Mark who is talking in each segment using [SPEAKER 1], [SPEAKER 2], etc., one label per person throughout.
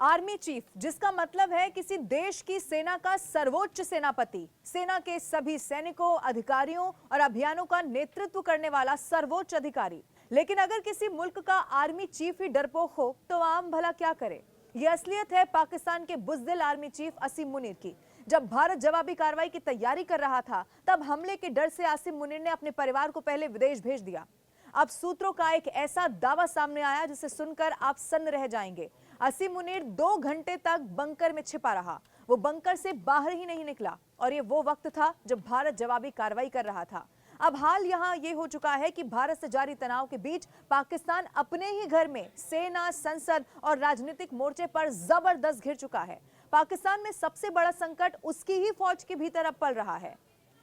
[SPEAKER 1] Army chief, जिसका मतलब है किसी देश की सेना का सर्वोच्च सेनापति, सेना के सभी सैनिकों, अधिकारियों और अभियानों का नेतृत्व करने वाला सर्वोच्च अधिकारी। लेकिन अगर किसी मुल्क का आर्मी चीफ ही डरपोक हो तो आम भला क्या करे। यह असलियत है पाकिस्तान के बुज़दिल आर्मी चीफ असीम मुनीर की। जब भारत जवाबी कार्रवाई की तैयारी कर रहा था, तब हमले के डर से असीम मुनीर ने अपने परिवार को पहले विदेश भेज दिया। अब सूत्रों का एक ऐसा दावा सामने आया जिसे सुनकर आप सन्न रह जाएंगे। असीम मुनीर 2 घंटे तक बंकर में छिपा रहा। वो बंकर से बाहर ही नहीं निकला और ये वो वक्त था जब भारत जवाबी कार्रवाई कर रहा था। अब हाल यहां ये हो चुका है कि भारत से जारी तनाव के बीच पाकिस्तान अपने ही घर में सेना, संसद और राजनीतिक मोर्चे पर जबरदस्त घिर चुका है। पाकिस्तान में सबसे बड़ा संकट उसकी ही फौज के भीतर अब पल रहा है।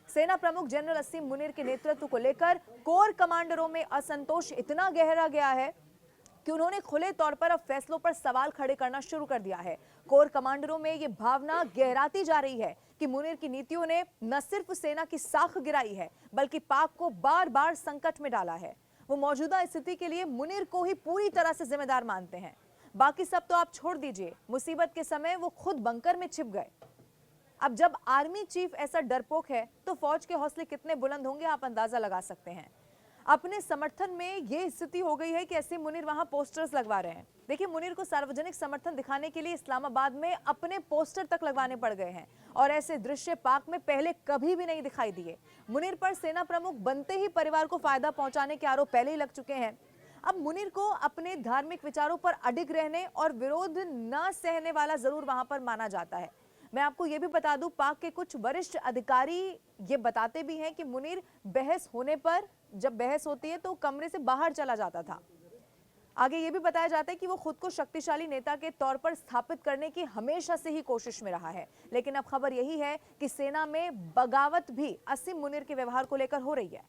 [SPEAKER 1] सेना प्रमुख जनरल असीम मुनीर के नेतृत्व को लेकर कोर कमांडरों में असंतोष इतना गहरा गया है कि उन्होंने खुले तौर पर अब फैसलों पर सवाल खड़े करना शुरू कर दिया है। कोर कमांडरों में यह भावना गहराती जा रही है कि मुनीर की नीतियों ने न सिर्फ सेना की साख गिराई है, बल्कि पाक को बार बार संकट में डाला है। वो मौजूदा स्थिति के लिए मुनीर को ही पूरी तरह से जिम्मेदार मानते हैं। बाकी सब तो आप छोड़ दीजिए, मुसीबत के समय वो खुद बंकर में छिप गए। अब जब आर्मी चीफ ऐसा डरपोक है तो फौज के हौसले कितने बुलंद होंगे, आप अंदाजा लगा सकते हैं। अपने समर्थन में ये स्थिति हो गई है कि असीम मुनीर वहां पोस्टर्स लगवा रहे हैं। देखिए, मुनीर को सार्वजनिक समर्थन दिखाने के लिए इस्लामाबाद में अपने पोस्टर तक लगवाने पड़ गए हैं और ऐसे दृश्य पाक में पहले कभी भी नहीं दिखाई दिए। मुनीर पर सेना प्रमुख बनते ही परिवार को फायदा पहुंचाने के आरोप पहले ही लग चुके हैं। अब मुनीर को अपने धार्मिक विचारों पर अडिग रहने और विरोध न सहने वाला जरूर वहां पर माना जाता है। मैं आपको यह भी बता दूं, पाक के कुछ वरिष्ठ अधिकारी ये बताते भी हैं कि मुनीर बहस होने पर, जब बहस होती है तो कमरे से बाहर चला जाता था। आगे ये भी बताया जाता है कि वो खुद को शक्तिशाली नेता के तौर पर स्थापित करने की हमेशा से ही कोशिश में रहा है। लेकिन अब खबर यही है कि सेना में बगावत भी असीम मुनीर के व्यवहार को लेकर हो रही है।